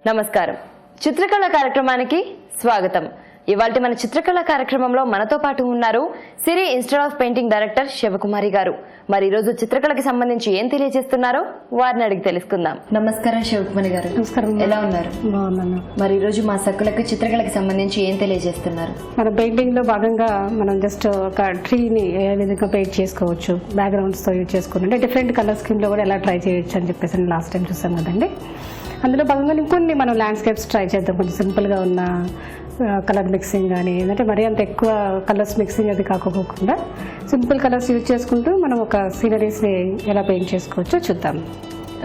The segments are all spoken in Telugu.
నమస్కారం. చిత్రకళ కార్యక్రమానికి స్వాగతం. ఇవాల్టి మన చిత్రకళ కార్యక్రమంలో మనతో పాటు ఉన్నారు సిరి institute of painting director Sivakumari గారు. మరి ఈ రోజు చిత్రకళకి సంబంధించి ఏం తెలియజేస్తున్నారో వారిని అడిగి తెలుసుకుందాం. నమస్కారం శివకుమారి గారు. నమస్కారం. ఎలా ఉన్నారు? బాగున్నాను. మరి ఈ రోజు మా సక్కులకు చిత్రకళకి సంబంధించి ఏం తెలియజేస్తున్నారు? మన పెయింటింగ్ లో భాగంగా మనం జస్ట్ ఒక ట్రీని ఏ విధంగా పెయింట్ చేసుకోవచ్చు, బ్యాక్గ్రౌండ్స్ తో యూజ్ చేసుకుని అంటే డిఫరెంట్ కలర్ స్కీమ్ లో కూడా ఎలా ట్రై చేయొచ్చు అని చెప్పేసి లాస్ట్ టైం చూసాం కదండి. అందులో భాగంగా ఇంకొన్ని మనం ల్యాండ్స్కేప్స్ ట్రై చేద్దాం. కొంచెం సింపుల్ గా ఉన్న కలర్ మిక్సింగ్ కానీ ఏంటంటే మరీ అంత ఎక్కువ కలర్స్ మిక్సింగ్ అది కాకపోకుండా సింపుల్ కలర్స్ యూజ్ చేసుకుంటూ మనం ఒక సీనరీస్ని ఎలా పెయింట్ చేసుకోవచ్చో చూద్దాం.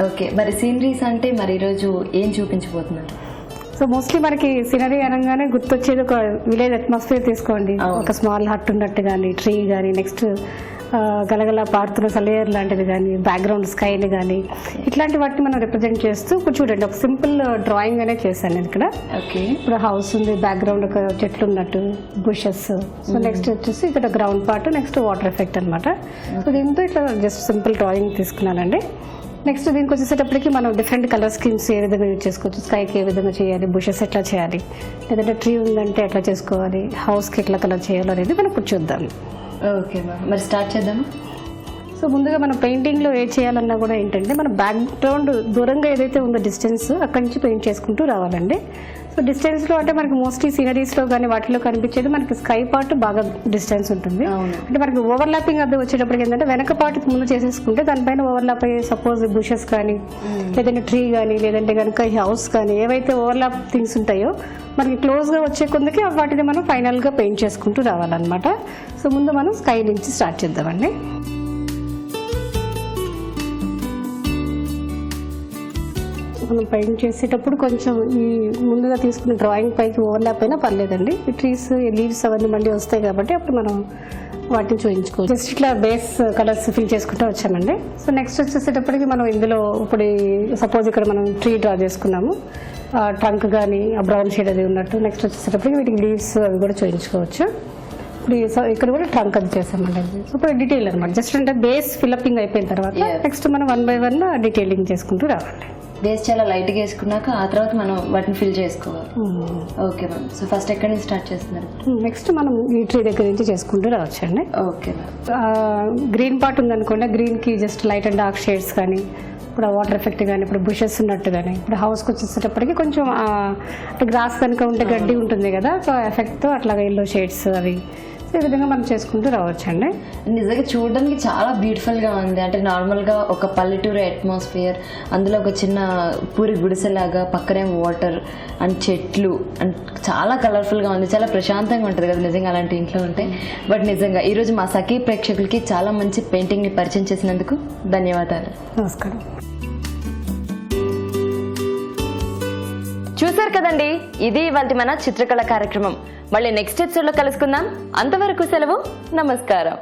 ఓకే, మరి సీనరీస్ అంటే మరి ఈరోజు ఏం చూపించబోతున్నారు? సో మోస్ట్లీ మనకి సీనరీ అనగానే గుర్తొచ్చేది ఒక విలేజ్ అట్మాస్ఫియర్ తీసుకోండి. ఒక స్మాల్ హట్ ఉన్నట్టు కానీ, ట్రీ కానీ, నెక్స్ట్ గలగల పారుతున్న సలేయర్ లాంటిది కానీ, బ్యాక్గ్రౌండ్ స్కైని కానీ, ఇట్లాంటి వాటిని మనం రిప్రజెంట్ చేస్తూ చూడండి ఒక సింపుల్ డ్రాయింగ్ అనేది చేశాను నేను ఇక్కడ. ఓకే, ఇప్పుడు హౌస్ ఉంది, బ్యాక్గ్రౌండ్ ఒక చెట్లు ఉన్నట్టు, బుషెస్. సో నెక్స్ట్ వచ్చేసి ఇక్కడ ground part, next water effect అనమాట. సో దీంతో ఇట్లా జస్ట్ సింపుల్ డ్రాయింగ్ తీసుకున్నానండి. నెక్స్ట్ దీనికి వచ్చేసేటప్పటికి మనం డిఫరెంట్ కలర్ స్కీమ్స్ ఏ విధంగా యూజ్ చేసుకోవచ్చు, స్కైకి ఏ విధంగా చేయాలి, బుషెస్ ఎట్లా చేయాలి, లేదంటే ట్రీ ఉందంటే ఎట్లా చేసుకోవాలి, హౌస్కి ఎట్లా కలర్ చేయాలి అనేది మనం ఇప్పుడు చూద్దాం. ఓకే మ్యామ్, మరి స్టార్ట్ చేద్దామా? సో ముందుగా మనం పెయింటింగ్లో ఏ చేయాలన్నా కూడా ఏంటంటే మన బ్యాక్గ్రౌండ్ దూరంగా ఏదైతే ఉందో డిస్టెన్స్ అక్కడి నుంచి పెయింట్ చేసుకుంటూ రావాలండి. సో డిస్టెన్స్లో అంటే మనకి మోస్ట్లీ సీనరీస్లో కానీ వాటిలో కనిపించేది మనకి స్కై పార్ట్ బాగా డిస్టెన్స్ ఉంటుంది. అంటే మనకి ఓవర్లాపింగ్ అది వచ్చేటప్పటికి ఏంటంటే వెనక పార్ట్ ముందు చేసేసుకుంటే దానిపైన ఓవర్లాప్ అయ్యే సపోజ్ బుషెస్ కానీ, లేదంటే ట్రీ కానీ, లేదంటే కనుక హౌస్ కానీ ఏవైతే ఓవర్లాప్ థింగ్స్ ఉంటాయో మనకి క్లోజ్గా వచ్చే కొందుకి వాటిని మనం ఫైనల్గా పెయింట్ చేసుకుంటూ రావాలన్నమాట. సో ముందు మనం స్కై నుంచి స్టార్ట్ చేద్దామండి. మనం పెయింట్ చేసేటప్పుడు కొంచెం ఈ ముందుగా తీసుకున్న డ్రాయింగ్ పైకి ఓవర్లాప్ అయినా పర్లేదండి. ఈ ట్రీస్, లీవ్స్ అవన్నీ మళ్ళీ వస్తాయి కాబట్టి అప్పుడు మనం వాటిని చూపించుకోవచ్చు. జస్ట్ ఇట్లా బేస్ కలర్స్ ఫిల్ చేసుకుంటూ వచ్చామండి. సో నెక్స్ట్ వచ్చేసేటప్పటికి మనం ఇందులో ఇప్పుడు సపోజ్ ఇక్కడ మనం ట్రీ డ్రా చేసుకున్నాము, ట్రంక్ కానీ ఆ బ్రౌన్ షేడ్ అది ఉన్నట్టు. నెక్స్ట్ వచ్చేసేటప్పటికి వీటికి లీవ్స్ అవి కూడా చూపించుకోవచ్చు. ఇప్పుడు ఇక్కడ కూడా ట్రంక్ అది చేసామండి. ఇప్పుడు డీటెయిల్ అనమాట. జస్ట్ అంటే బేస్ ఫిల్అపింగ్ అయిపోయిన తర్వాత నెక్స్ట్ మనం 1 by 1 డీటెయిలింగ్ చేసుకుంటూ రావాలి. బేస్ చాలా లైట్గా వేసుకున్నాక ఆ తర్వాత మనం వాటిని ఫిల్ చేసుకోవాలి. Okay ma'am. సో ఫస్ట్ ఎక్కడి నుంచి స్టార్ట్ చేస్తున్నారు? నెక్స్ట్ మనం ఈ ట్రీ దగ్గర నుంచి చేసుకుంటూ రావచ్చండి. Okay ma'am. గ్రీన్ పార్ట్ ఉందనుకోండి, గ్రీన్కి just light and dark shades కానీ, ఇప్పుడు వాటర్ ఎఫెక్ట్ కానీ, ఇప్పుడు బుషెస్ ఉన్నట్టు కానీ, ఇప్పుడు హౌస్కి వచ్చేసేటప్పటికి కొంచెం గ్రాస్ కనుక ఉంటే గడ్డి ఉంటుంది కదా, సో ఎఫెక్ట్తో అట్లాగా ఎల్లో షేడ్స్ అవి ఈ విధంగా మనం చేసుకుంటూ రావచ్చండి. నిజంగా చూడడానికి చాలా బ్యూటిఫుల్గా ఉంది. అంటే నార్మల్గా ఒక పల్లెటూరు అట్మాస్ఫియర్, అందులో ఒక చిన్న పూరి గుడిసెలాగా, పక్కనే వాటర్ అండ్ చెట్లు అండ్ చాలా కలర్ఫుల్గా ఉంది. చాలా ప్రశాంతంగా ఉంటుంది కదా నిజంగా అలాంటి ఇంట్లో ఉంటే. బట్ నిజంగా ఈరోజు మా సఖీ ప్రేక్షకులకి చాలా మంచి పెయింటింగ్ని పరిచయం చేసినందుకు ధన్యవాదాలు. నమస్కారం. చూసారు కదండి, ఇది ఇవాల్టి మన చిత్రకళ కార్యక్రమం. మళ్ళీ నెక్స్ట్ ఎపిసోడ్లో కలుసుకుందాం. అంతవరకు సెలవు. నమస్కారం.